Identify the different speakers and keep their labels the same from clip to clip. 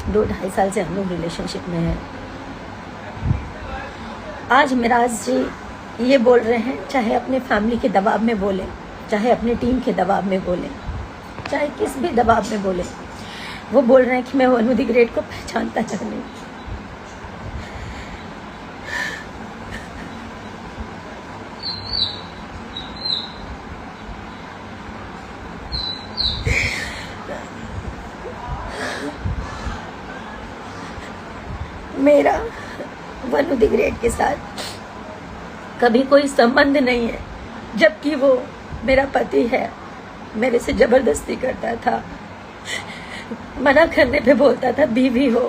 Speaker 1: 2-2.5 साल से हम लोग रिलेशनशिप में हैं। आज मिराज जी ये बोल रहे हैं, चाहे अपने फैमिली के दबाव में बोलें, चाहे अपनी टीम के दबाव में बोलें, चाहे किस भी दबाव में बोलें, वो बोल रहे हैं कि मैं वनु द ग्रेट को पहचानता नहीं। मेरा वनु द ग्रेट के साथ कभी कोई संबंध नहीं है, जबकि वो मेरा पति है। मेरे से जबरदस्ती करता था, मना करने पे बोलता था बीवी हो,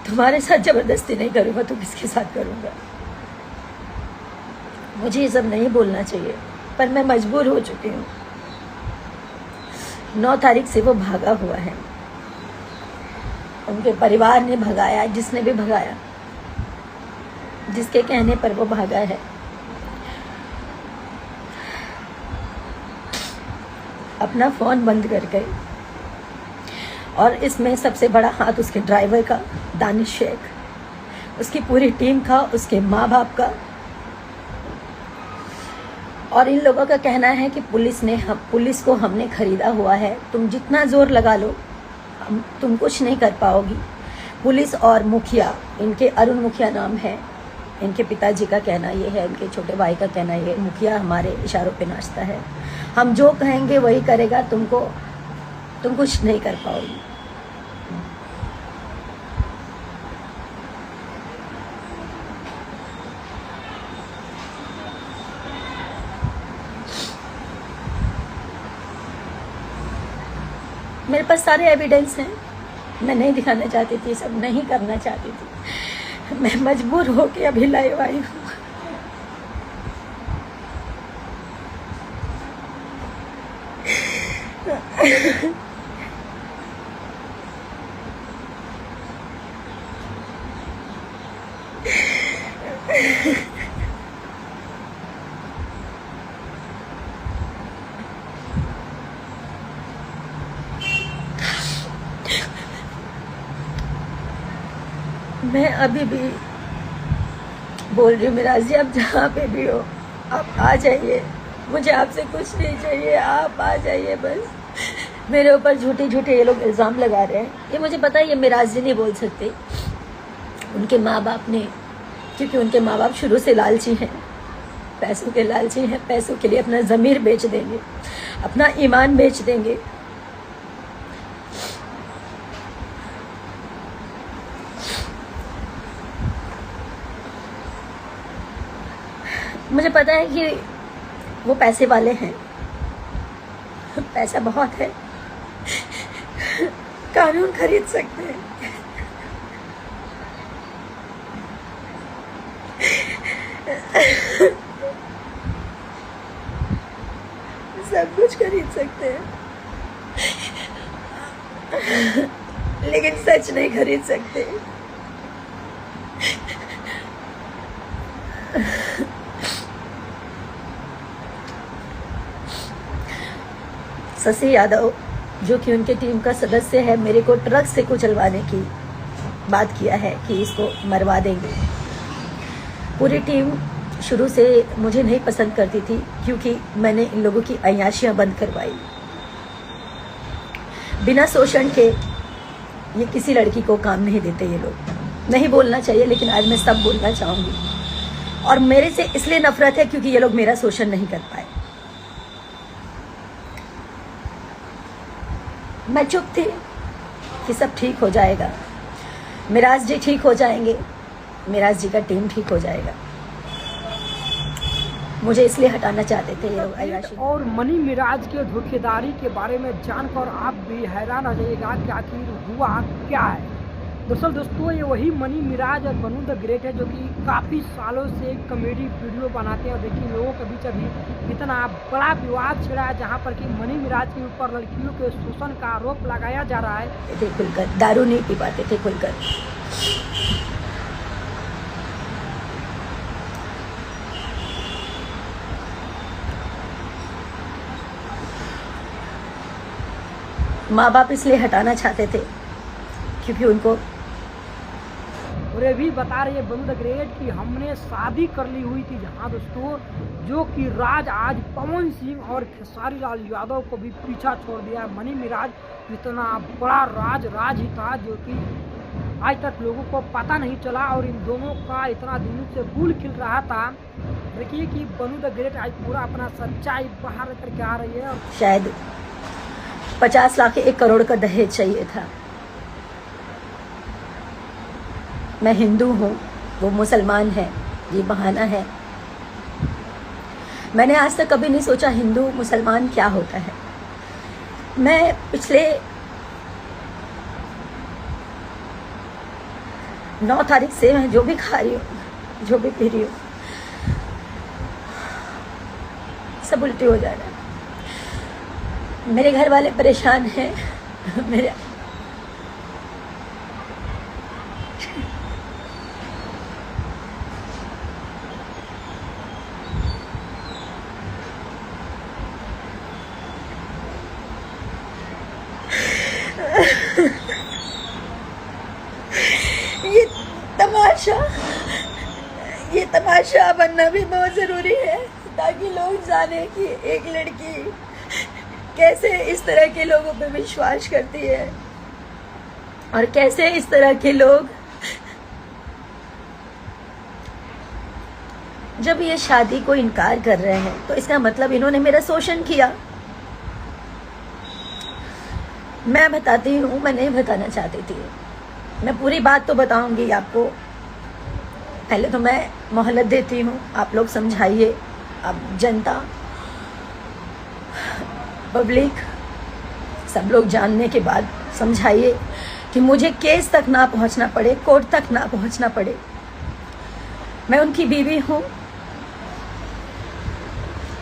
Speaker 1: तुम्हारे साथ जबरदस्ती नहीं करूंगा तो किसके साथ करूंगा। मुझे ये सब नहीं बोलना चाहिए, पर मैं मजबूर हो चुकी हूँ। 9 तारीख से वो भागा हुआ है, उनके परिवार ने भगाया, जिसने भी भगाया, जिसके कहने पर वो भागा है। अपना फोन बंद कर गए, और इसमें सबसे बड़ा हाथ उसके ड्राइवर का, दानिश शेख, उसकी पूरी टीम का, उसके माँ बाप का। और इन लोगों का कहना है कि पुलिस को हमने खरीदा हुआ है, तुम जितना जोर लगा लो तुम कुछ नहीं कर पाओगी। पुलिस और मुखिया, इनके अरुण मुखिया नाम है, इनके पिताजी का कहना ये है, इनके छोटे भाई का कहना ये, मुखिया हमारे इशारों पे नाचता है, हम जो कहेंगे वही करेगा, तुम कुछ नहीं कर पाओगी। मेरे पास सारे एविडेंस हैं, मैं नहीं दिखाना चाहती थी, सब नहीं करना चाहती थी, मैं मजबूर होके अभी लाइव आई हूँ। मैं अभी भी बोल रही हूँ, मिराज जी आप जहाँ पे भी हो आप आ जाइए, मुझे आपसे कुछ नहीं चाहिए, आप आ जाइए बस। मेरे ऊपर झूठे झूठे ये लोग इल्ज़ाम लगा रहे हैं, ये मुझे पता है, ये मिराज जी नहीं बोल सकते, उनके माँ बाप ने, क्योंकि उनके माँ बाप शुरू से लालची हैं, पैसों के लालची हैं, पैसों के लिए अपना ज़मीर बेच देंगे, अपना ईमान बेच देंगे। मुझे पता है कि वो पैसे वाले हैं, पैसा बहुत है, कानून खरीद सकते हैं, सब कुछ खरीद सकते हैं, लेकिन सच नहीं खरीद सकते। शशि यादव जो कि उनके टीम का सदस्य है, मेरे को ट्रक से कुचलवाने की बात किया है कि इसको मरवा देंगे। पूरी टीम शुरू से मुझे नहीं पसंद करती थी, क्योंकि मैंने इन लोगों की अय्याशियां बंद करवाई। बिना शोषण के ये किसी लड़की को काम नहीं देते ये लोग। नहीं बोलना चाहिए, लेकिन आज मैं सब बोलना चाहूँगी। और मेरे से इसलिए नफरत है क्योंकि ये लोग मेरा शोषण नहीं कर पाए। मैं चुप थी कि सब ठीक हो जाएगा, मिराज जी ठीक हो जाएंगे, मिराज जी का टीम ठीक हो जाएगा। मुझे इसलिए हटाना चाहते थे ये लोग अय्याशी।
Speaker 2: और मनी मिराज के धोखेदारी के बारे में जानकर आप भी हैरान हो जाइएगा कि आखिर हुआ क्या है। दरअसल दोस्तों, ये वही मनी मिराज और वनु द ग्रेट है जो कि काफ़ी सालों से कॉमेडी वीडियो बनाते हैं। और देखिए, लोगों के बीच अभी इतना बड़ा विवाद छिड़ा है जहां पर कि मनी मिराज के ऊपर लड़कियों के शोषण का आरोप लगाया जा रहा है।
Speaker 1: थे खुलकर, दारू नहीं पी पाते थे खुलकर। माँ बाप इसलिए हटाना चाहते थे क्योंकि उनको।
Speaker 2: और ये भी बता रही है बनू द ग्रेट कि हमने शादी कर ली हुई थी जहाँ दोस्तों, जो कि राज आज पवन सिंह और खेसारी लाल यादव को भी पीछा छोड़ दिया है। मनी मिराज इतना बड़ा राज ही था जो कि आज तक लोगों को पता नहीं चला, और इन दोनों का इतना दिनों से गुल खिल रहा था। देखिए कि बनू द ग्रेट आज पूरा अपना सच्चाई बाहर करके आ रही है।
Speaker 1: शायद 50 लाख 1 करोड़ का दहेज चाहिए था। मैं हिंदू हूँ, वो मुसलमान है, ये बहाना है। मैंने आज तक कभी नहीं सोचा हिंदू मुसलमान क्या होता है। मैं पिछले 9 तारीख से मैं जो भी खा रही हूँ, जो भी पी रही हूँ, सब उल्टी हो जा रहा है। मेरे घर वाले परेशान हैं। मेरे ये तमाशा बनना भी बहुत ज़रूरी है, ताकि लोग जाने कि एक लड़की कैसे इस तरह के लोगों पे विश्वास करती है और कैसे इस तरह के लोग जब ये शादी को इनकार कर रहे हैं तो इसका मतलब इन्होंने मेरा शोषण किया। मैं बताती हूँ, मैं नहीं बताना चाहती थी। मैं पूरी बात तो बताऊंगी आपको। पहले तो मैं मोहलत देती हूँ, आप लोग समझाइए, आप जनता, पब्लिक, सब लोग जानने के बाद समझाइए कि मुझे केस तक ना पहुँचना पड़े, कोर्ट तक ना पहुँचना पड़े। मैं उनकी बीवी हूँ,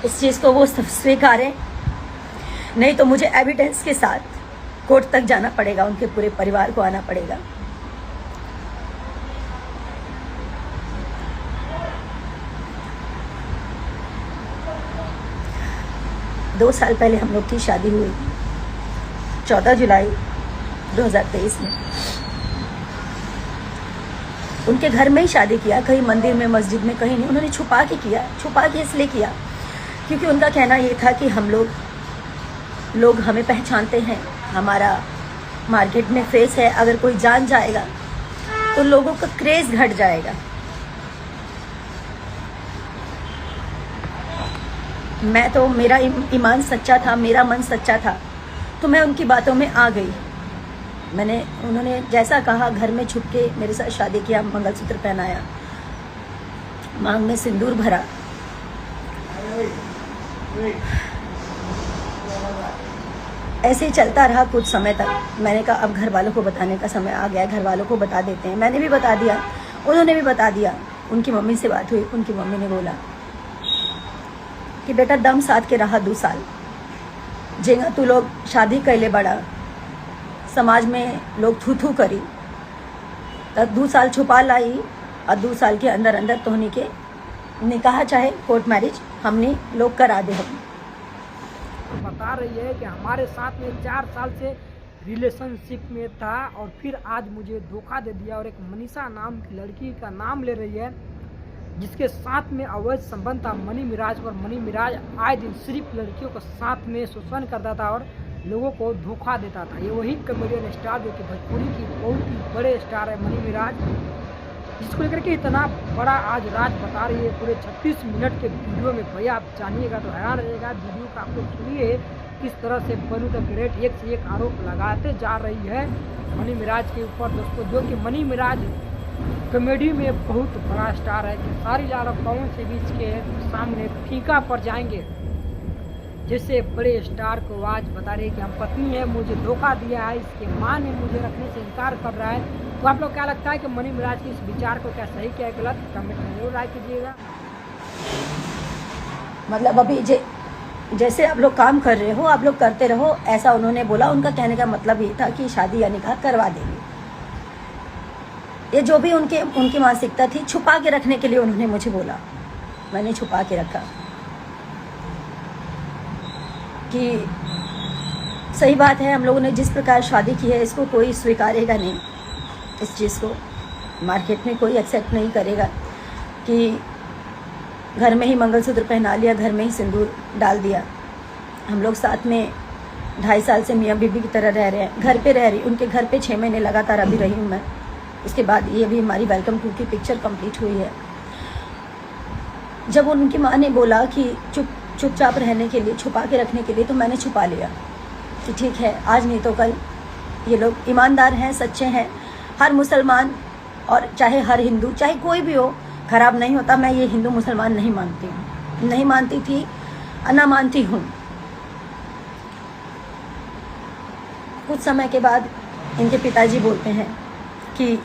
Speaker 1: इस चीज़ को वो स्वीकारें, नहीं तो मुझे एविडेंस के साथ कोर्ट तक जाना पड़ेगा, उनके पूरे परिवार को आना पड़ेगा। दो साल पहले हम लोग की शादी हुई, 14 जुलाई 2023 में। उनके घर में ही शादी किया, कहीं मंदिर में, मस्जिद में, कहीं नहीं। उन्होंने छुपा के किया। छुपा के इसलिए किया क्योंकि उनका कहना ये था कि हम लोग हमें पहचानते हैं, हमारा मार्केट में फेस है, अगर कोई जान जाएगा तो लोगों का क्रेज घट जाएगा। मैं तो, मेरा ईमान सच्चा था, मेरा मन सच्चा था, तो मैं उनकी बातों में आ गई। उन्होंने जैसा कहा, घर में छुप के मेरे साथ शादी किया, मंगलसूत्र पहनाया, मांग में सिंदूर भरा। ऐसे ही चलता रहा कुछ समय तक। मैंने कहा अब घर वालों को बताने का समय आ गया, घर वालों को बता देते हैं। मैंने भी बता दिया, उन्होंने भी बता दिया। उनकी मम्मी से बात हुई, उनकी मम्मी ने बोला कि बेटा दम साथ के रहा 2 साल, जेगा तू लोग शादी कैले बड़ा, समाज में लोग थू थू करी, तब 2 साल छुपा लाई, और 2 साल के अंदर अंदर तोहनी के निकाह चाहे कोर्ट मैरिज हमने लोग करा दे। हम
Speaker 2: बता रही है कि हमारे साथ में 4 साल से रिलेशनशिप में था, और फिर आज मुझे धोखा दे दिया, और एक मनीषा नाम की लड़की का नाम ले रही है, जिसके साथ में अवैध संबंध था मनी मिराज। और मनी मिराज आए दिन सिर्फ लड़कियों के साथ में शोषण करता था और लोगों को धोखा देता था। ये वही कॉमेडियन स्टार जो कि भोजपुरी की बहुत ही बड़े स्टार है मनी मिराज, जिसको लेकर के इतना बड़ा आज राज बता रही है पूरे 36 मिनट के वीडियो में। भैया आप जानिएगा तो हैरान रहिएगा। वीडियो का आप लोग सुनिए किस तरह से बनू द ग्रेट एक से एक आरोप लगाते जा रही है मनी मिराज के ऊपर दोस्तों, जो कि मनी मिराज कॉमेडी में बहुत बड़ा स्टार है। खेसारी लाल और पवन से बीच के सामने फीका पड़ जाएंगे जैसे बड़े स्टार को आज बता रही है कि हम पत्नी है, मुझे धोखा दिया है, इसके माँ ने मुझे रखने से इनकार कर रहा है। तो आप लोग क्या लगता है कि मनी मिराज के इस विचार को क्या सही क्या गलत, कमेंट में जरूर राय कीजिएगा।
Speaker 1: मतलब अभी जैसे आप लोग काम कर रहे हो, आप लोग करते रहो, ऐसा उन्होंने बोला। उनका कहने का मतलब ये था कि शादी या निकाह करवा देंगे। ये जो भी उनकी मानसिकता थी, छुपा के रखने के लिए उन्होंने मुझे बोला। मैंने छुपा के रखा कि सही बात है, हम लोगों ने जिस प्रकार शादी की है इसको कोई स्वीकारेगा नहीं। इस चीज़ को मार्केट में कोई एक्सेप्ट नहीं करेगा कि घर में ही मंगलसूत्र पहना लिया, घर में ही सिंदूर डाल दिया। हम लोग साथ में 2.5 साल से मियाँ बीबी की तरह रह रहे हैं, घर पे रह रही, उनके घर पे 6 महीने लगातार अभी रही हूँ मैं। उसके बाद ये भी हमारी वेलकम टू की पिक्चर कंप्लीट हुई है। जब उनकी माँ ने बोला कि चुपचाप रहने के लिए, छुपा के रखने के लिए, तो मैंने छुपा लिया कि ठीक है, आज नहीं तो कल ये लोग ईमानदार हैं, सच्चे हैं। हर मुसलमान और चाहे हर हिंदू, चाहे कोई भी हो, खराब नहीं होता। मैं ये हिंदू मुसलमान नहीं मानती हूँ, नहीं मानती थी, ना मानती हूँ। कुछ समय के बाद इनके पिताजी बोलते हैं कि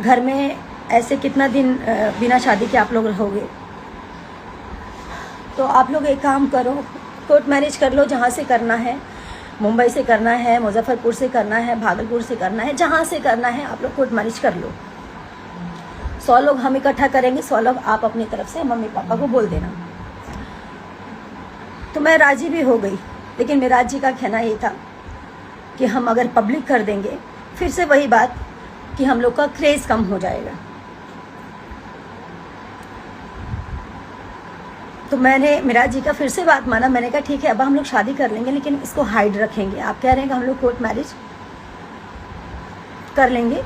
Speaker 1: घर में ऐसे कितना दिन बिना शादी के आप लोग रहोगे, तो आप लोग एक काम करो, कोर्ट मैरिज कर लो, जहाँ से करना है, मुंबई से करना है, मुजफ्फरपुर से करना है, भागलपुर से करना है, जहाँ से करना है आप लोग कोर्ट मैरिज कर लो। 100 लोग हम इकट्ठा करेंगे, 100 लोग आप अपनी तरफ से मम्मी पापा को बोल देना। तो मैं राजी भी हो गई, लेकिन मिराज जी का कहना ये था कि हम अगर पब्लिक कर देंगे, फिर से वही बात कि हम लोग का क्रेज कम हो जाएगा। तो मैंने मिराज जी का फिर से बात माना। मैंने कहा ठीक है, अब हम लोग शादी कर लेंगे, लेकिन इसको हाइड रखेंगे। आप कह रहे हैं कि हम लोग कोर्ट मैरिज कर लेंगे,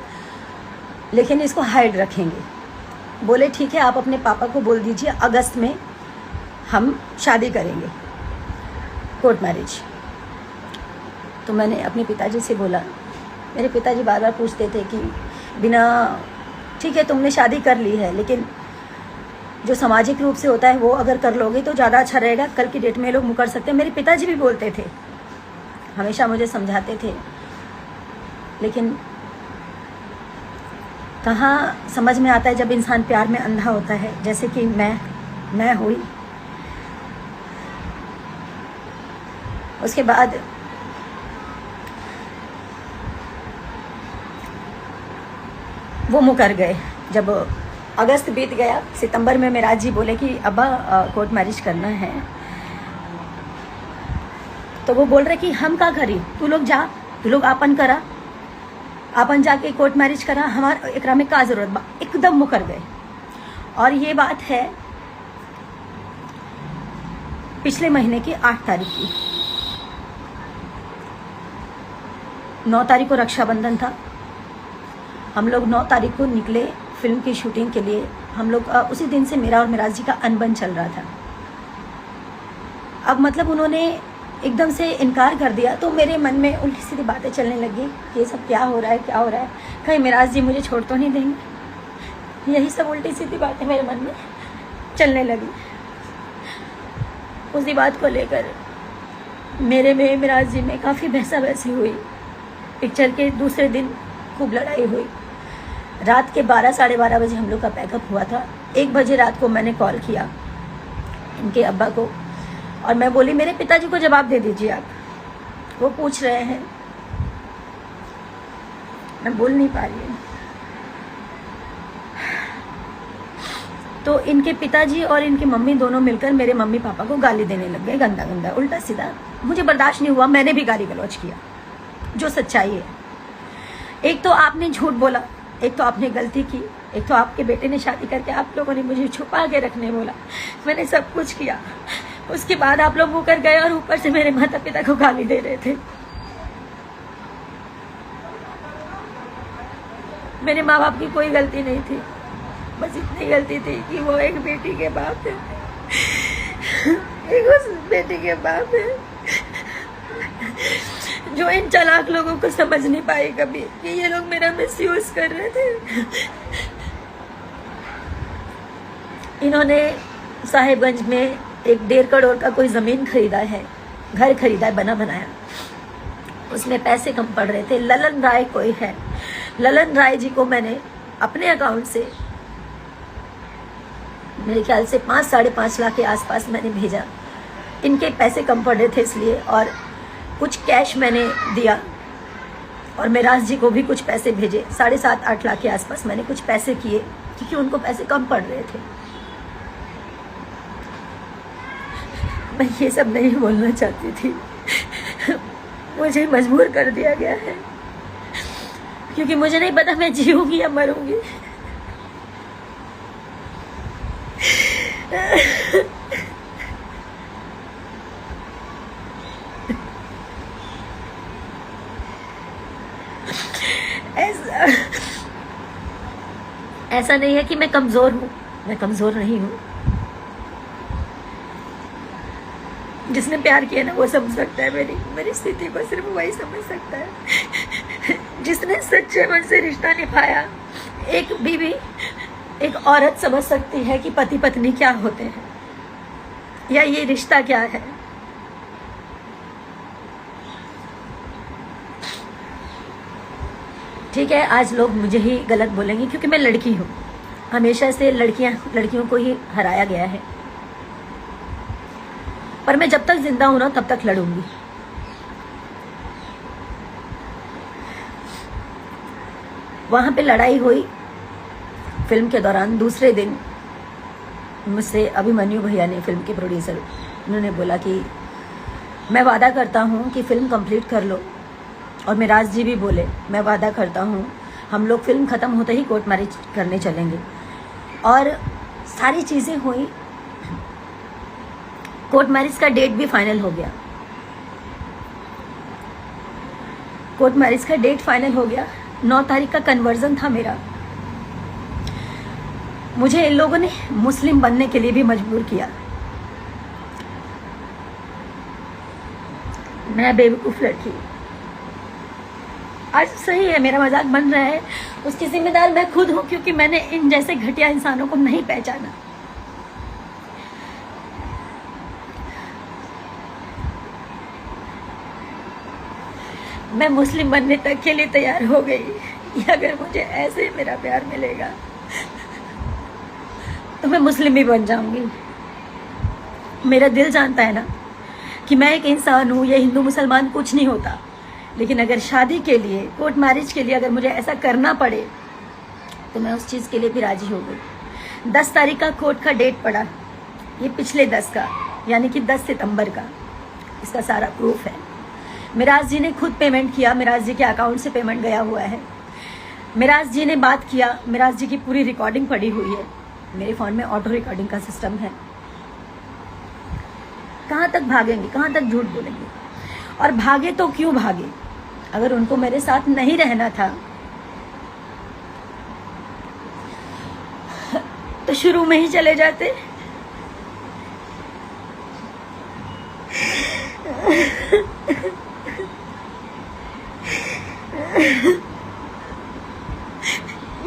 Speaker 1: लेकिन इसको हाइड रखेंगे। बोले ठीक है, आप अपने पापा को बोल दीजिए अगस्त में हम शादी करेंगे, कोर्ट मैरिज। तो मैंने अपने पिताजी से बोला, मेरे पिताजी बार बार पूछते थे कि बिना, ठीक है तुमने शादी कर ली है, लेकिन जो सामाजिक रूप से होता है वो अगर कर लोगे तो ज़्यादा अच्छा रहेगा, कल की डेट में लोग मुकर सकते हैं। मेरे पिताजी भी बोलते थे, हमेशा मुझे समझाते थे, लेकिन कहाँ समझ में आता है जब इंसान प्यार में अंधा होता है, जैसे कि मैं हुई। उसके बाद वो मुकर गए। जब अगस्त बीत गया, सितंबर में मिराज जी बोले कि अब्बा कोर्ट मैरिज करना है, तो वो बोल रहे कि हम का करी, तू लोग जा, तू लोग आपन करा, आपन जाके कोर्ट मैरिज करा, हमारा एकरा में का जरूरत बा। एकदम मुकर गए। और ये बात है पिछले महीने की 8 तारीख की। 9 तारीख को रक्षाबंधन था। हम लोग 9 तारीख को निकले फिल्म की शूटिंग के लिए। हम लोग उसी दिन से मेरा और मिराज जी का अनबन चल रहा था। अब मतलब उन्होंने एकदम से इनकार कर दिया, तो मेरे मन में उल्टी सीधी बातें चलने लगी, ये सब क्या हो रहा है, क्या हो रहा है, कहीं मिराज जी मुझे छोड़ तो नहीं देंगे। यही सब उल्टी सीधी बातें मेरे मन में चलने लगी। उसी बात को लेकर मेरे में मिराज जी में काफ़ी बहसा बहसी हुई। पिक्चर के दूसरे दिन खूब लड़ाई हुई। रात के 12 साढ़े 12 बजे हम लोग का पैकअप हुआ था। 1 बजे रात को मैंने कॉल किया इनके अब्बा को, और मैं बोली मेरे पिताजी को जवाब दे दीजिए आप, वो पूछ रहे हैं, मैं बोल नहीं पा रही हूँ। तो इनके पिताजी और इनकी मम्मी दोनों मिलकर मेरे मम्मी पापा को गाली देने लग गए, गंदा गंदा उल्टा सीधा। मुझे बर्दाश्त नहीं हुआ, मैंने भी गाली गलौज किया, जो सच्चाई है। एक तो आपने झूठ बोला, एक तो आपने गलती की, एक तो आपके बेटे ने शादी करके आप लोगों ने मुझे छुपा के रखने बोला। मैंने सब कुछ किया। उसके बाद आप लोग मुकर गए और ऊपर से मेरे माता पिता को गाली दे रहे थे। मेरे माँ बाप की कोई गलती नहीं थी, बस इतनी गलती थी कि वो एक बेटी के बाप है, एक उस बेटी के बाप है जो इन चालाक लोगों को समझ नहीं पाए कभी कि ये लोग मेरा मिसयूज कर रहे थे। इन्होंने साहिबगंज में एक 1.5 करोड़ का कोई ज़मीन खरीदा है, घर खरीदा है बना बनाया। उसमें पैसे कम पड़ रहे थे। ललन राय कोई है, ललन राय जी को मैंने अपने अकाउंट से मेरे ख्याल से 5 साढ़े 5 लाख के आसपास मैंने भेजा। इनके पैसे कम पड़ रहे थे इसलिए, और कुछ कैश मैंने दिया, और मिराज जी को भी कुछ पैसे भेजे। 7.5-8 लाख के आसपास मैंने कुछ पैसे किए, क्योंकि उनको पैसे कम पड़ रहे थे। मैं ये सब नहीं बोलना चाहती थी। मुझे मजबूर कर दिया गया है, क्योंकि मुझे नहीं पता मैं जीऊंगी या मरूंगी। ऐसा नहीं है कि मैं कमजोर हूं, मैं कमजोर नहीं हूं। जिसने प्यार किया ना वो समझ सकता है मेरी स्थिति को, सिर्फ वही समझ सकता है। जिसने सच्चे मन से रिश्ता निभाया, एक बीवी, एक औरत समझ सकती है कि पति पत्नी क्या होते हैं या ये रिश्ता क्या है। ठीक है, आज लोग मुझे ही गलत बोलेंगे क्योंकि मैं लड़की हूँ। हमेशा से लड़कियों को ही हराया गया है, पर मैं जब तक जिंदा हूं ना तब तक लड़ूंगी। वहां पे लड़ाई हुई फिल्म के दौरान। दूसरे दिन मुझसे अभिमन्यु भैया ने, फिल्म के प्रोड्यूसर, उन्होंने बोला कि मैं वादा करता हूं कि फिल्म कंप्लीट कर लो। और मिराज जी भी बोले मैं वादा करता हूं हम लोग फिल्म खत्म होते ही कोर्ट मैरिज करने चलेंगे। और सारी चीजें हुई। कोर्ट मैरिज का डेट भी फाइनल हो गया। कोर्ट मैरिज का डेट फाइनल हो गया। 9 तारीख का कन्वर्जन था मेरा। मुझे इन लोगों ने मुस्लिम बनने के लिए भी मजबूर किया। मैं बेवकूफ लड़की। आज सही है, मेरा मजाक बन रहा है, उसकी जिम्मेदार मैं खुद हूं, क्योंकि मैंने इन जैसे घटिया इंसानों को नहीं पहचाना। मैं मुस्लिम बनने तक के लिए तैयार हो गई। अगर मुझे ऐसे मेरा प्यार मिलेगा तो मैं मुस्लिम भी बन जाऊंगी। मेरा दिल जानता है ना कि मैं एक इंसान हूँ, ये हिंदू मुसलमान कुछ नहीं होता। लेकिन अगर शादी के लिए, कोर्ट मैरिज के लिए अगर मुझे ऐसा करना पड़े तो मैं उस चीज़ के लिए भी राजी हो गई। 10 तारीख का कोर्ट का डेट पड़ा, ये पिछले 10 का, यानी कि 10 सितंबर का। इसका सारा प्रूफ है। मिराज जी ने खुद पेमेंट किया, मिराज जी के अकाउंट से पेमेंट गया हुआ है। मिराज जी ने बात किया, मिराज जी की पूरी रिकॉर्डिंग पड़ी हुई है। मेरे फ़ोन में ऑटो रिकॉर्डिंग का सिस्टम है। कहाँ तक भागेंगे, कहाँ तक झूठ बोलेंगे? और भागे तो क्यों भागे? अगर उनको मेरे साथ नहीं रहना था तो शुरू में ही चले जाते।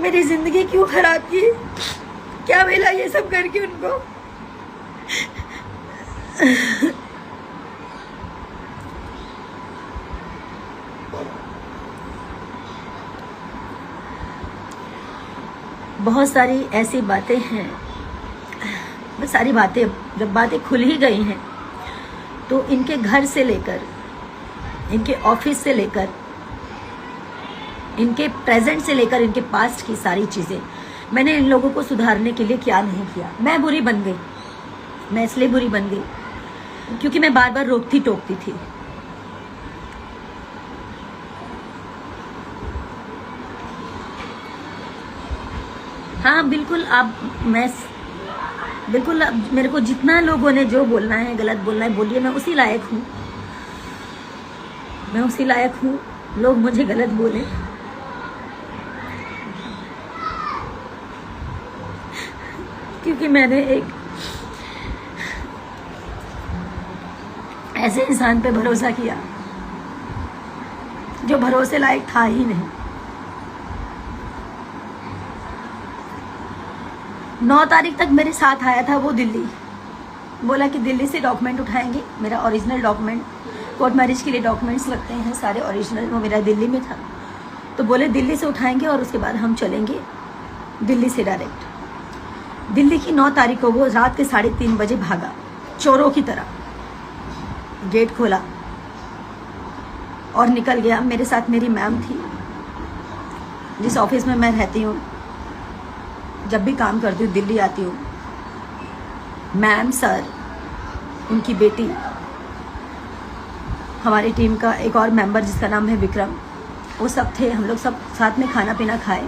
Speaker 1: मेरी जिंदगी क्यों खराब की? क्या मिला ये सब करके उनको? बहुत सारी ऐसी बातें हैं, सारी बातें, जब बातें खुल ही गई हैं तो इनके घर से लेकर, इनके ऑफिस से लेकर, इनके प्रेजेंट से लेकर इनके पास्ट की सारी चीज़ें मैंने इन लोगों को सुधारने के लिए क्या नहीं किया। मैं बुरी बन गई। मैं इसलिए बुरी बन गई क्योंकि मैं बार बार रोकती टोकती थी। हाँ बिल्कुल, बिल्कुल मेरे को जितना लोगों ने जो बोलना है, गलत बोलना है, बोलिए। मैं उसी लायक हूँ, मैं उसी लायक हूँ। लोग मुझे गलत बोले, क्योंकि मैंने एक ऐसे इंसान पे भरोसा किया जो भरोसे लायक था ही नहीं। 9 तारीख तक मेरे साथ आया था वो दिल्ली। बोला कि दिल्ली से डॉक्यूमेंट उठाएंगे, मेरा ओरिजिनल डॉक्यूमेंट, कोर्ट मैरिज के लिए डॉक्यूमेंट्स लगते हैं सारे ओरिजिनल, वो मेरा दिल्ली में था। तो बोले दिल्ली से उठाएंगे और उसके बाद हम चलेंगे दिल्ली से डायरेक्ट। दिल्ली की 9 तारीख को वो रात के 3:30 बजे भागा, चोरों की तरह। गेट खोला और निकल गया। मेरे साथ मेरी मैम थी, जिस ऑफिस में मैं रहती हूँ, जब भी काम करती हूँ, दिल्ली आती हूँ। मैम, सर, उनकी बेटी, हमारी टीम का एक और मेंबर जिसका नाम है विक्रम, वो सब थे। हम लोग सब साथ में खाना पीना खाए।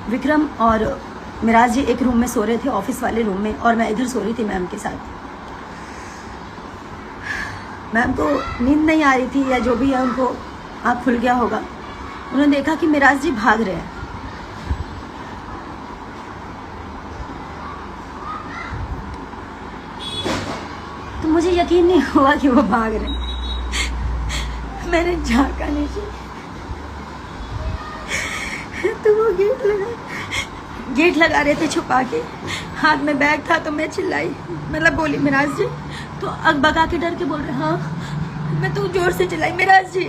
Speaker 1: विक्रम और मिराज जी एक रूम में सो रहे थे, ऑफिस वाले रूम में, और मैं इधर सो रही थी मैम के साथ। मैम को नींद नहीं आ रही थी या जो भी है, उनको आँख खुल गया होगा। उन्होंने देखा कि मिराज जी भाग रहे हैं। तो मुझे यकीन नहीं हुआ कि वो भाग रहे हैं। मैंने झांका नीचे तो वो गेट लगा रहे थे छुपा के, हाथ में बैग था। तो मैं चिल्लाई, मतलब बोली मिराज जी, तो अगबगा के डर के बोल रहे हाँ। मैं तो जोर से चिल्लाई मिराज जी,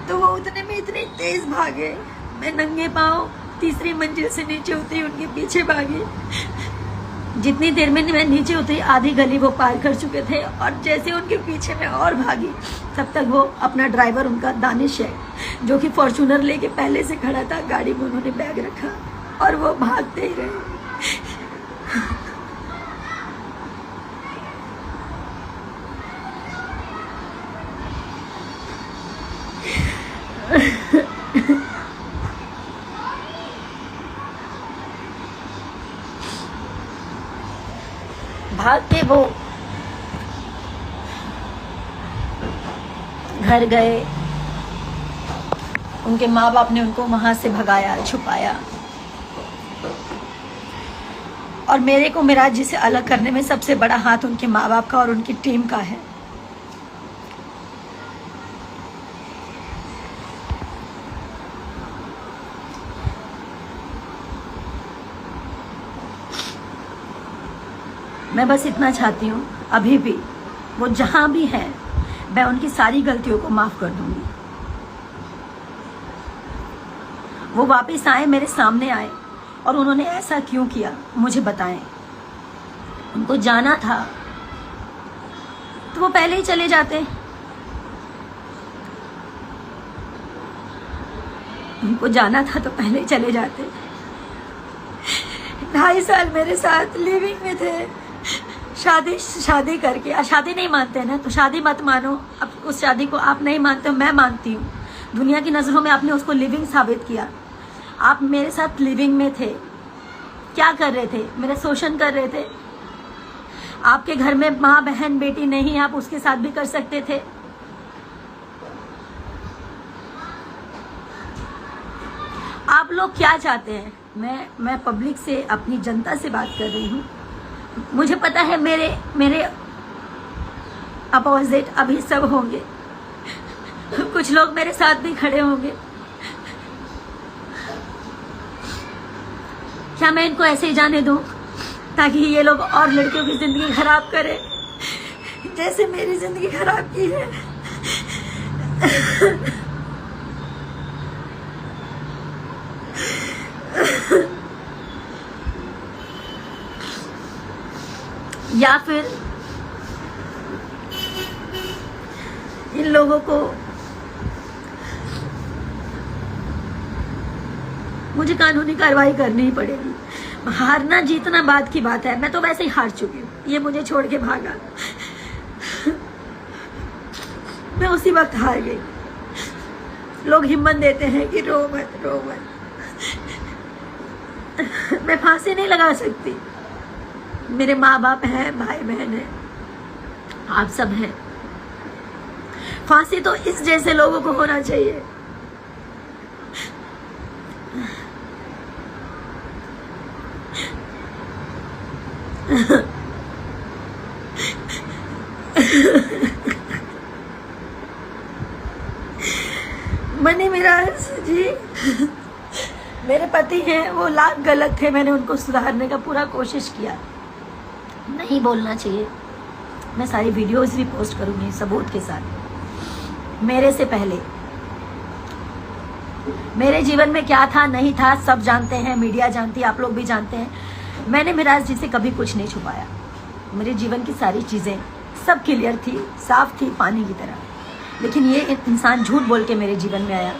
Speaker 1: तो वो उतने में इतने तेज भागे। मैं नंगे पाँव तीसरी मंजिल से नीचे उतरी, उनके पीछे भागी। जितनी देर में मैं नीचे उतरी, आधी गली वो पार कर चुके थे, और जैसे उनके पीछे मैं और भागी, तब तक वो अपना ड्राइवर, उनका दानिश है, जो कि फॉर्च्यूनर लेके पहले से खड़ा था, गाड़ी में उन्होंने बैग रखा और वो भागते ही रहे। भाग के वो घर गए। उनके माँ बाप ने उनको वहां से भगाया, छुपाया, और मेरे को मिराज जी से अलग करने में सबसे बड़ा हाथ उनके माँ बाप का और उनकी टीम का है। मैं बस इतना चाहती हूँ, अभी भी वो जहां भी है, मैं उनकी सारी गलतियों को माफ कर दूंगी। वो वापस आए, मेरे सामने आए, और उन्होंने ऐसा क्यों किया मुझे बताएं। उनको जाना था तो वो पहले ही चले जाते। उनको जाना था तो पहले ही चले जाते। 2.5 साल मेरे साथ लिविंग में थे। शादी करके, शादी नहीं मानते ना तो शादी मत मानो। अब उस शादी को आप नहीं मानते हो, मैं मानती हूँ। दुनिया की नजरों में आपने उसको लिविंग साबित किया। आप मेरे साथ लिविंग में थे, क्या कर रहे थे? मेरा शोषण कर रहे थे। आपके घर में माँ बहन बेटी नहीं, आप उसके साथ भी कर सकते थे। आप लोग क्या चाहते हैं? मैं पब्लिक से, अपनी जनता से बात कर रही हूँ। मुझे पता है मेरे अपोजिट अभी सब होंगे, कुछ लोग मेरे साथ भी खड़े होंगे। क्या मैं इनको ऐसे ही जाने दूं ताकि ये लोग और लड़कियों की जिंदगी खराब करें जैसे मेरी जिंदगी खराब की है? या फिर इन लोगों को मुझे कानूनी कार्रवाई करनी ही पड़ेगी। हारना जीतना बाद की बात है, मैं तो वैसे ही हार चुकी हूँ। ये मुझे छोड़ के भागा, मैं उसी वक्त हार गई। लोग हिम्मत देते हैं कि रो मत, रो मत। मैं फांसी नहीं लगा सकती। मेरे माँ बाप हैं, भाई बहन है, आप सब हैं। फांसी तो इस जैसे लोगों को होना चाहिए। मनी मिराज जी मेरे पति हैं, वो लाख गलत थे। मैंने उनको सुधारने का पूरा कोशिश किया। नहीं बोलना चाहिए। मैं सारी वीडियोस भी पोस्ट करूंगी सबूत के साथ। मेरे से पहले मेरे जीवन में क्या था नहीं था सब जानते हैं, मीडिया जानती है, आप लोग भी जानते हैं। मैंने मिराज जी से कभी कुछ नहीं छुपाया। मेरे जीवन की सारी चीजें सब क्लियर थी, साफ थी, पानी की तरह। लेकिन ये इंसान झूठ बोल के मेरे जीवन में आया,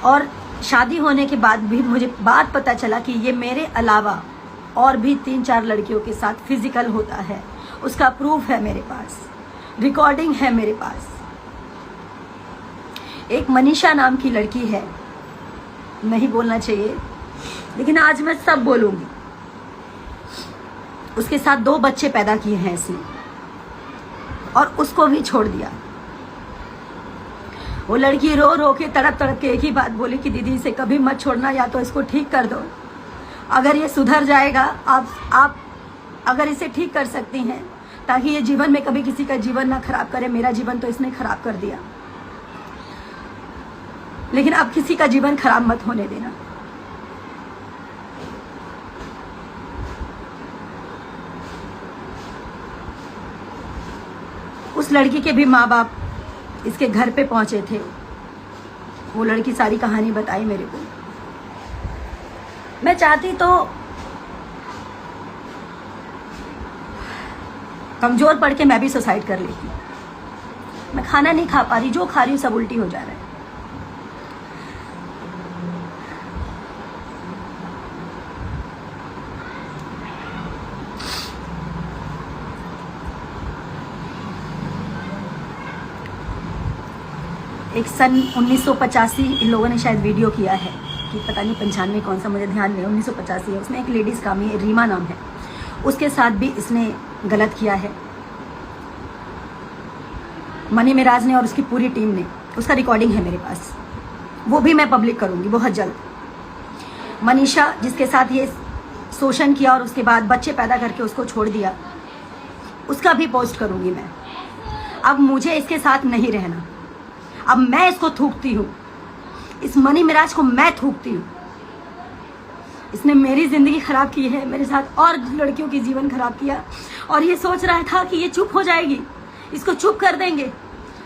Speaker 1: और शादी होने के बाद भी मुझे बात पता चला कि ये मेरे अलावा और भी 3-4 लड़कियों के साथ फिजिकल होता है। उसका प्रूफ है मेरे पास। रिकॉर्डिंग है मेरे पास। एक मनीषा नाम की लड़की है, नहीं बोलना चाहिए लेकिन आज मैं सब बोलूंगी। उसके साथ 2 बच्चे पैदा किए हैं इसने और उसको भी छोड़ दिया। वो लड़की रो रो के तड़प तड़प के एक ही बात बोली कि दीदी इसे कभी मत छोड़ना, या तो इसको ठीक कर दो। अगर ये सुधर जाएगा, आप अगर इसे ठीक कर सकती हैं ताकि ये जीवन में कभी किसी का जीवन ना खराब करे। मेरा जीवन तो इसने खराब कर दिया, लेकिन अब किसी का जीवन खराब मत होने देना। उस लड़की के भी माँ बाप इसके घर पे पहुंचे थे। वो लड़की सारी कहानी बताई मेरे को। मैं चाहती तो कमजोर पड़ के मैं भी सुसाइड कर लेती। मैं खाना नहीं खा पा रही, जो खा रही हूँ सब उल्टी हो जा रहा है। एक सन 1985 इन लोगों ने शायद वीडियो किया है कि पता नहीं 95 कौन सा, मुझे ध्यान नहीं, 1985 है। उसमें एक लेडीज़ काम है, रीमा नाम है, उसके साथ भी इसने गलत किया है। मनी मिराज ने और उसकी पूरी टीम ने, उसका रिकॉर्डिंग है मेरे पास, वो भी मैं पब्लिक करूंगी बहुत जल्द। मनीषा जिसके साथ ये शोषण किया और उसके बाद बच्चे पैदा करके उसको छोड़ दिया, उसका भी पोस्ट करूंगी मैं। अब मुझे इसके साथ नहीं रहना, अब मैं इसको थूकती हूँ, इस मनी मिराज को मैं थूकती हूँ। इसने मेरी जिंदगी खराब की है, मेरे साथ और लड़कियों की जीवन खराब किया, और ये सोच रहा था कि ये चुप हो जाएगी, इसको चुप कर देंगे।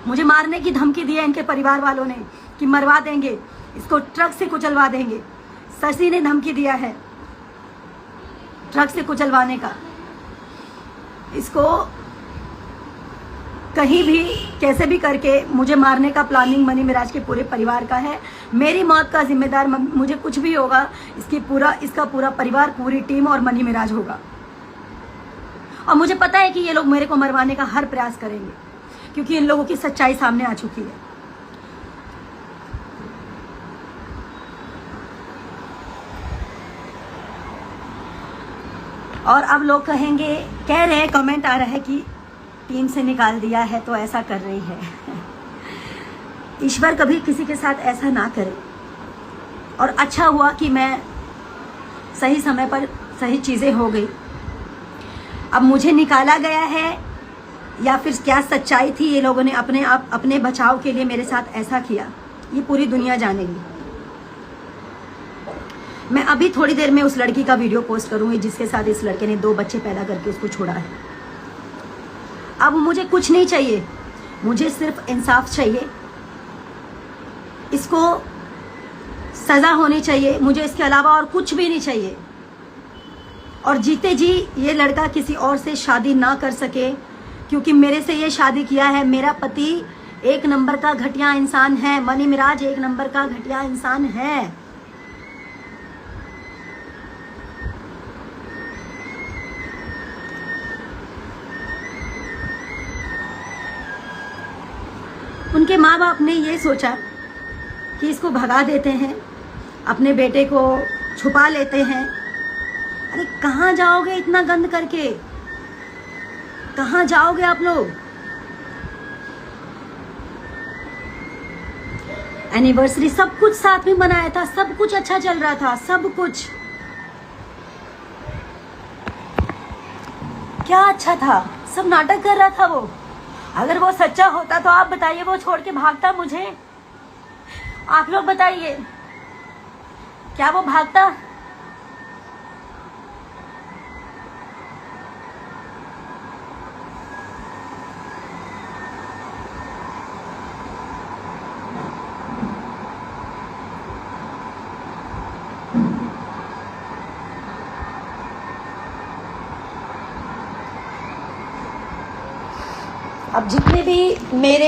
Speaker 1: मुझे मारने की धमकी दी है इनके परिवार वालों ने कि मरवा देंगे, इसको ट्रक से कुचलवा देंगे। शशि ने धमकी दिया है ट्रक से कुचलवाने का। इसको कहीं भी कैसे भी करके मुझे मारने का प्लानिंग मनी मिराज के पूरे परिवार का है। मेरी मौत का जिम्मेदार, मुझे कुछ भी होगा, इसका पूरा परिवार, पूरी टीम और मनी मिराज होगा। और मुझे पता है कि ये लोग मेरे को मरवाने का हर प्रयास करेंगे, क्योंकि इन लोगों की सच्चाई सामने आ चुकी है। और अब लोग कहेंगे, कह रहे हैं, कमेंट आ रहा है कि टीम से निकाल दिया है तो ऐसा कर रही है। ईश्वर कभी किसी के साथ ऐसा ना करे। और अच्छा हुआ कि मैं सही समय पर सही चीज़ें हो गई। अब मुझे निकाला गया है या फिर क्या सच्चाई थी, ये लोगों ने अपने बचाव के लिए मेरे साथ ऐसा किया, ये पूरी दुनिया जानेगी। मैं अभी थोड़ी देर में उस लड़की का वीडियो पोस्ट करूंगी जिसके साथ इस लड़के ने 2 बच्चे पैदा करके उसको छोड़ा है। अब मुझे कुछ नहीं चाहिए, मुझे सिर्फ इंसाफ चाहिए। इसको सजा होनी चाहिए, मुझे इसके अलावा और कुछ भी नहीं चाहिए। और जीते जी ये लड़का किसी और से शादी ना कर सके, क्योंकि मेरे से ये शादी किया है। मेरा पति 1 नंबर का घटिया इंसान है, मनी मिराज 1 नंबर का घटिया इंसान है। उनके माँ बाप ने ये सोचा कि इसको भगा देते हैं, अपने बेटे को छुपा लेते हैं। अरे कहाँ जाओगे इतना गंद करके, कहाँ जाओगे आप लोग? एनिवर्सरी सब कुछ साथ में मनाया था, सब कुछ अच्छा चल रहा था, सब कुछ। क्या अच्छा था? सब नाटक कर रहा था वो। अगर वो सच्चा होता तो आप बताइए, वो छोड़ के भागता मुझे? आप लोग बताइए, क्या वो भागता? अब जितने भी मेरे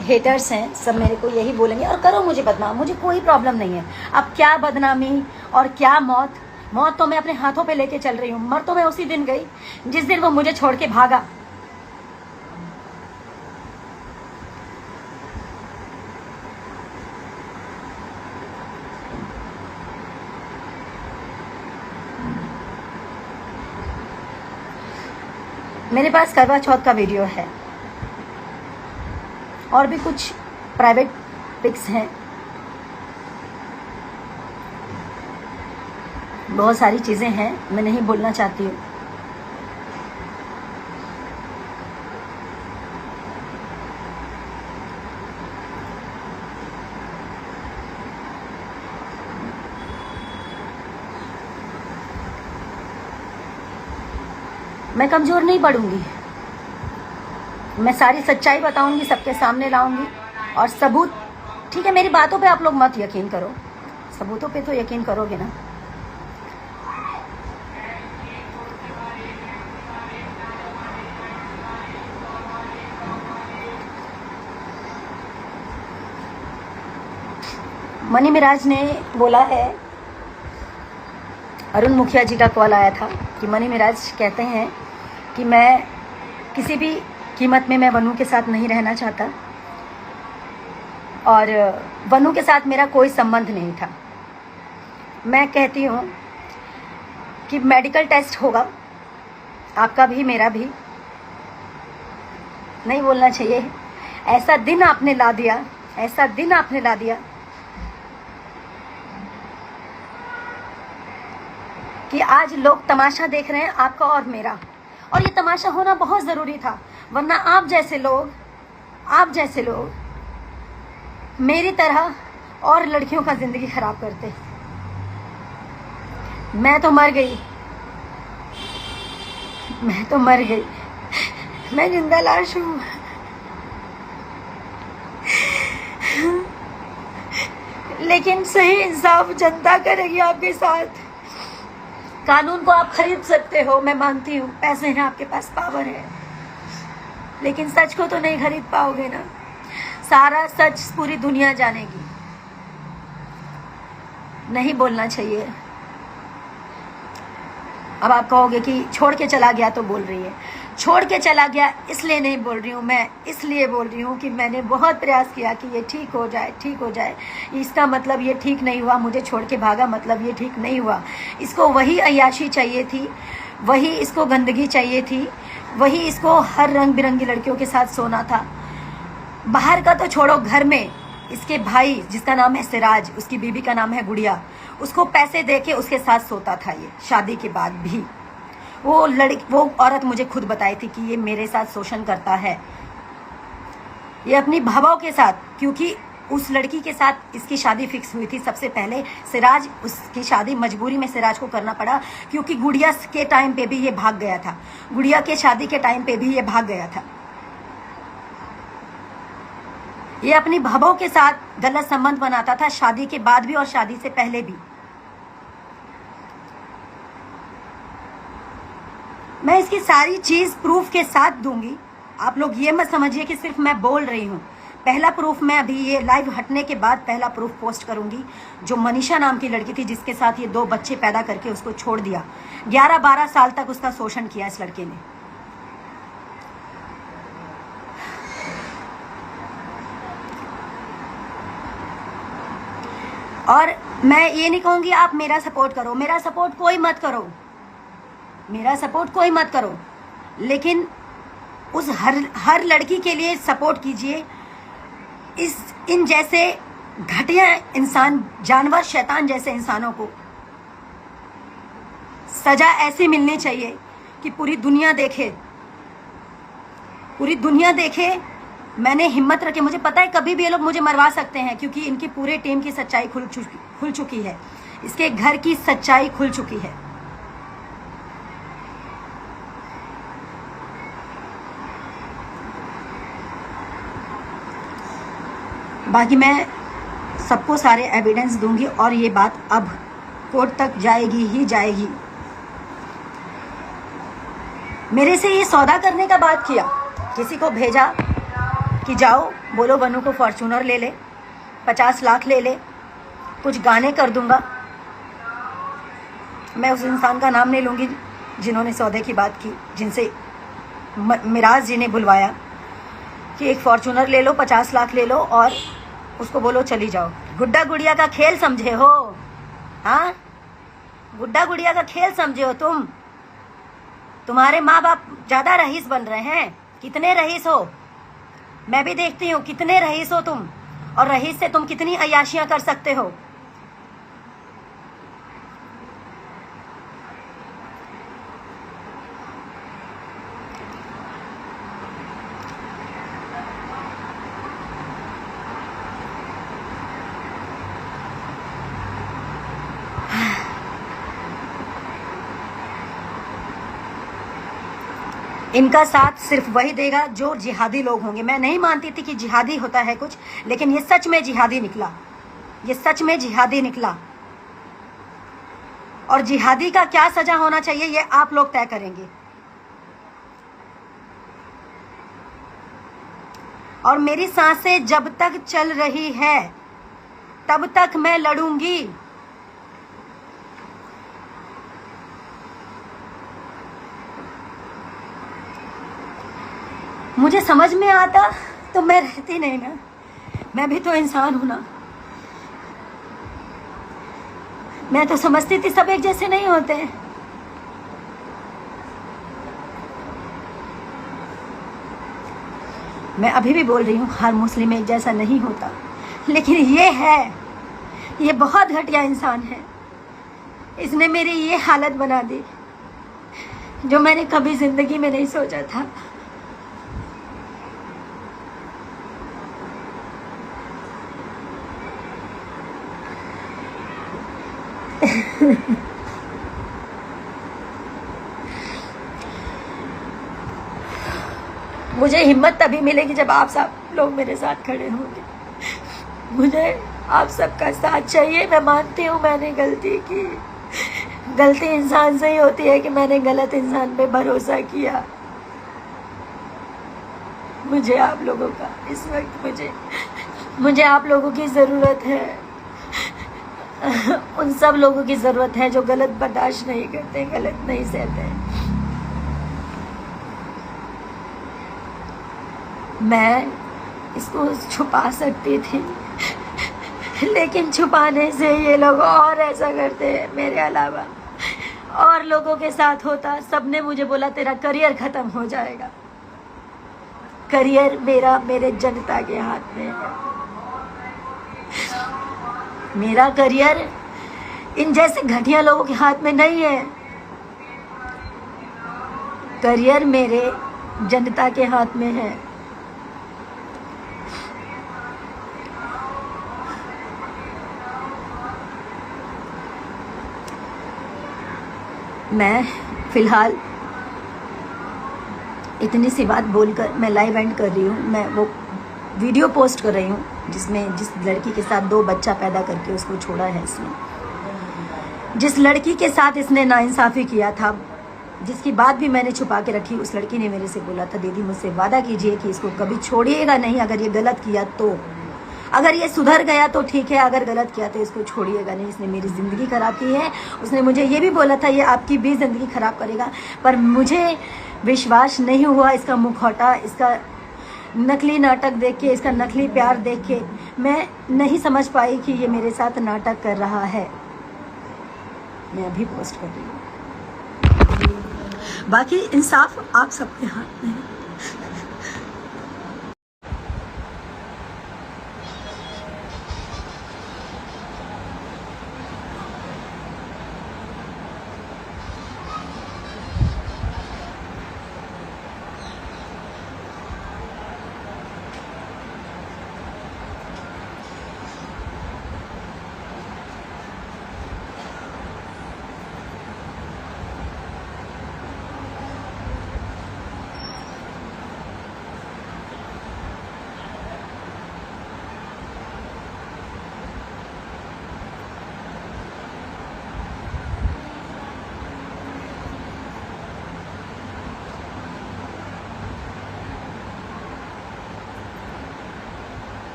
Speaker 1: हेटर्स हैं सब मेरे को यही बोलेंगे, और करो मुझे बदनाम, मुझे कोई प्रॉब्लम नहीं है। अब क्या बदनामी और क्या मौत, मौत तो मैं अपने हाथों पे लेके चल रही हूँ। मर तो मैं उसी दिन गई जिस दिन वो मुझे छोड़ के भागा। मेरे पास करवा चौथ का वीडियो है और भी कुछ प्राइवेट पिक्स हैं, बहुत सारी चीज़ें हैं, मैं नहीं बोलना चाहती हूँ। मैं कमज़ोर नहीं पड़ूंगी, मैं सारी सच्चाई बताऊंगी, सबके सामने लाऊंगी और सबूत। ठीक है, मेरी बातों पे आप लोग मत यकीन करो, सबूतों पे तो यकीन करोगे ना। मनी मिराज ने बोला है, अरुण मुखिया जी का कॉल आया था कि मनी मिराज कहते हैं कि मैं किसी भी कीमत में मैं वनु के साथ नहीं रहना चाहता और वनु के साथ मेरा कोई संबंध नहीं था। मैं कहती हूँ कि मेडिकल टेस्ट होगा, आपका भी मेरा भी। नहीं बोलना चाहिए, ऐसा दिन आपने ला दिया, ऐसा दिन आपने ला दिया कि आज लोग तमाशा देख रहे हैं आपका और मेरा, और ये तमाशा होना बहुत ज़रूरी था, वरना आप जैसे लोग मेरी तरह और लड़कियों का ज़िंदगी खराब करते। मैं तो मर गई, मैं जिंदा लाश हूँ। लेकिन सही इंसाफ जनता करेगी आपके साथ। कानून को आप खरीद सकते हो, मैं मानती हूँ, पैसे हैं आपके पास, पावर है, लेकिन सच को तो नहीं खरीद पाओगे ना। सारा सच पूरी दुनिया जानेगी। नहीं बोलना चाहिए। अब आप कहोगे कि छोड़ के चला गया तो बोल रही है। छोड़ के चला गया इसलिए नहीं बोल रही हूँ, मैं इसलिए बोल रही हूँ कि मैंने बहुत प्रयास किया कि ये ठीक हो जाए। इसका मतलब ये ठीक नहीं हुआ, मुझे छोड़ के भागा, मतलब ये ठीक नहीं हुआ। इसको वही अय्याशी चाहिए थी, वही इसको गंदगी चाहिए थी, वही इसको हर रंग बिरंगी लड़कियों के साथ सोना था। बाहर का तो छोड़ो, घर में इसके भाई जिसका नाम है सिराज, उसकी बीबी का नाम है गुड़िया, उसको पैसे दे के उसके साथ सोता था ये, शादी के बाद भी। वो औरत मुझे खुद बताई थी कि ये मेरे साथ शोषण करता है, ये अपनी भावाओं के साथ, क्योंकि उस लड़की के साथ इसकी शादी फिक्स हुई थी सबसे पहले। सिराज, उसकी शादी मजबूरी में सिराज को करना पड़ा, क्योंकि गुड़िया के टाइम पे भी ये भाग गया था, गुड़िया के शादी के टाइम पे भी ये भाग गया था। ये अपनी भावों के साथ गलत संबंध बनाता था, शादी के बाद भी और शादी से पहले भी। मैं इसकी सारी चीज प्रूफ के साथ दूंगी। आप लोग ये मत समझिए कि सिर्फ मैं बोल रही हूँ। पहला प्रूफ मैं अभी ये लाइव हटने के बाद पहला प्रूफ पोस्ट करूंगी, जो मनीषा नाम की लड़की थी जिसके साथ ये 2 बच्चे पैदा करके उसको छोड़ दिया। 11-12 साल तक उसका शोषण किया इस लड़के ने। और मैं ये नहीं कहूंगी आप मेरा सपोर्ट करो, मेरा सपोर्ट कोई मत करो, मेरा सपोर्ट कोई मत करो, लेकिन उस हर लड़की के लिए सपोर्ट कीजिए। इन जैसे घटिया इंसान, जानवर, शैतान जैसे इंसानों को सजा ऐसी मिलनी चाहिए कि पूरी दुनिया देखे, पूरी दुनिया देखे। मैंने हिम्मत रखे, मुझे पता है कभी भी ये लोग मुझे मरवा सकते हैं, क्योंकि इनकी पूरे टीम की सच्चाई खुल चुकी है, इसके घर की सच्चाई खुल चुकी है। बाकी मैं सबको सारे एविडेंस दूंगी और ये बात अब कोर्ट तक जाएगी ही जाएगी। मेरे से ये सौदा करने का बात किया, किसी को भेजा कि जाओ बोलो वनु को फॉर्च्यूनर ले ले, 50 लाख ले ले, कुछ गाने कर दूंगा। मैं उस इंसान का नाम नहीं लूंगी जिन्होंने सौदे की बात की, जिनसे मिराज जी ने बुलवाया कि एक फॉर्च्यूनर ले लो, 50 लाख ले लो और उसको बोलो चली जाओ। गुड्डा गुड़िया का खेल समझे हो? हाँ, गुड्डा गुड़िया का खेल समझे हो तुम? तुम्हारे माँ बाप ज्यादा रईस बन रहे हैं। कितने रईस हो, मैं भी देखती हूँ कितने रईस हो तुम, और रईस से तुम कितनी अय्याशियां कर सकते हो। इनका साथ सिर्फ वही देगा जो जिहादी लोग होंगे। मैं नहीं मानती थी कि जिहादी होता है कुछ, लेकिन ये सच में जिहादी निकला, ये सच में जिहादी निकला। और जिहादी का क्या सजा होना चाहिए ये आप लोग तय करेंगे। और मेरी सांसें जब तक चल रही है तब तक मैं लड़ूंगी। मुझे समझ में आता तो मैं रहती नहीं ना, मैं भी तो इंसान हूं ना। मैं तो समझती थी सब एक जैसे नहीं होते। मैं अभी भी बोल रही हूँ हर मुस्लिम एक जैसा नहीं होता, लेकिन ये है, ये बहुत घटिया इंसान है। इसने मेरी ये हालत बना दी जो मैंने कभी जिंदगी में नहीं सोचा था। मुझे हिम्मत तभी मिलेगी जब आप सब लोग मेरे साथ खड़े होंगे। मुझे आप सबका साथ चाहिए। मैं मानती हूँ मैंने गलती की, गलती इंसान से ही होती है कि मैंने गलत इंसान पे भरोसा किया। मुझे आप लोगों का इस वक्त मुझे आप लोगों की जरूरत है। उन सब लोगों की जरूरत है जो गलत बर्दाश्त नहीं करते, गलत नहीं सहते। मैं इसको छुपा सकती थी, लेकिन छुपाने से ये लोग और ऐसा करते हैं। मेरे अलावा और लोगों के साथ होता, सबने मुझे बोला तेरा करियर खत्म हो जाएगा। करियर मेरा मेरे जनता के हाथ में है। मेरा करियर इन जैसे घटिया लोगों के हाथ में नहीं है। करियर मेरे जनता के हाथ में है। मैं फिलहाल इतनी सी बात बोलकर मैं लाइव एंड कर रही हूँ। मैं वो वीडियो पोस्ट कर रही हूँ जिसमें जिस लड़की के साथ 2 बच्चा पैदा करके उसको छोड़ा है इसने, जिस लड़की के साथ इसने नाइंसाफ़ी किया था, जिसकी बात भी मैंने छुपा के रखी। उस लड़की ने मेरे से बोला था दीदी मुझसे वादा कीजिए कि इसको कभी छोड़िएगा नहीं। अगर ये गलत किया तो, अगर ये सुधर गया तो ठीक है, अगर गलत किया तो इसको छोड़िएगा नहीं। इसने मेरी ज़िंदगी ख़राब की है। उसने मुझे ये भी बोला था ये आपकी भी ज़िंदगी ख़राब करेगा, पर मुझे विश्वास नहीं हुआ। इसका मुखौटा, इसका नकली नाटक देख के, इसका नकली प्यार देख के मैं नहीं समझ पाई कि ये मेरे साथ नाटक कर रहा है। मैं अभी पोस्ट कर रही हूँ। बाकी इंसाफ आप सबके हाथ में है।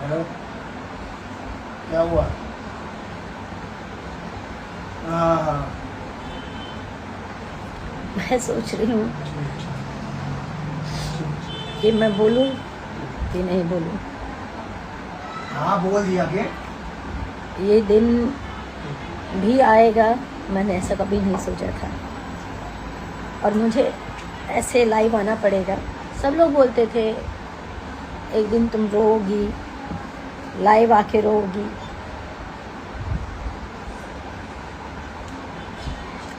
Speaker 3: हेलो, क्या हुआ? हाँ
Speaker 1: मैं सोच रही हूँ कि मैं बोलूँ कि नहीं बोलूँ।
Speaker 3: हाँ बोल दिया के
Speaker 1: ये दिन भी आएगा, मैंने ऐसा कभी नहीं सोचा था, और मुझे ऐसे लाइव आना पड़ेगा। सब लोग बोलते थे एक दिन तुम रोओगी, लाइव आके रोओगी।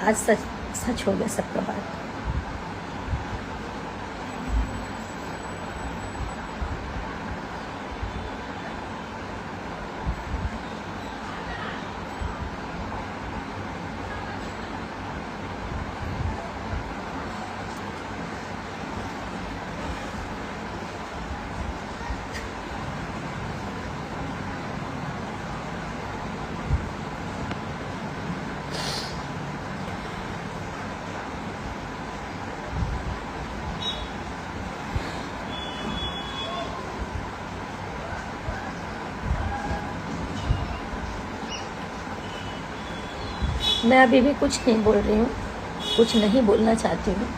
Speaker 1: आज सच सच हो गया सबका बात। मैं अभी भी कुछ नहीं बोल रही हूँ, कुछ नहीं बोलना चाहती हूँ।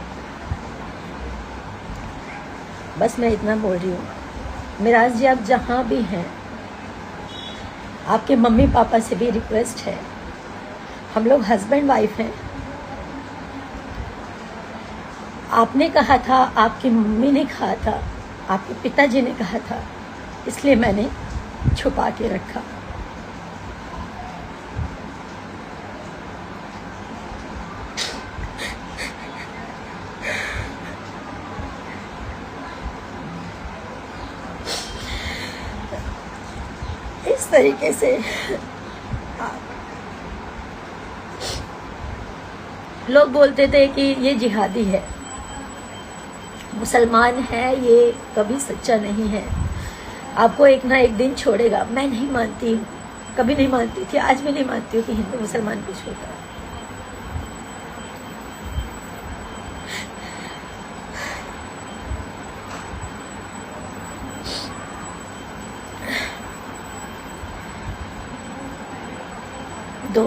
Speaker 1: बस मैं इतना बोल रही हूँ, मिराज जी आप जहाँ भी हैं, आपके मम्मी पापा से भी रिक्वेस्ट है, हम लोग हस्बैंड वाइफ हैं। आपने कहा था, आपकी मम्मी ने कहा था, आपके पिताजी ने कहा था, इसलिए मैंने छुपा के रखा। इस तरीके से लोग बोलते थे कि ये जिहादी है, मुसलमान है, ये कभी सच्चा नहीं है, आपको एक ना एक दिन छोड़ेगा। मैं नहीं मानती हूँ, कभी नहीं मानती थी, आज भी नहीं मानती हूँ कि हिंदू मुसलमान कुछ होता है। दो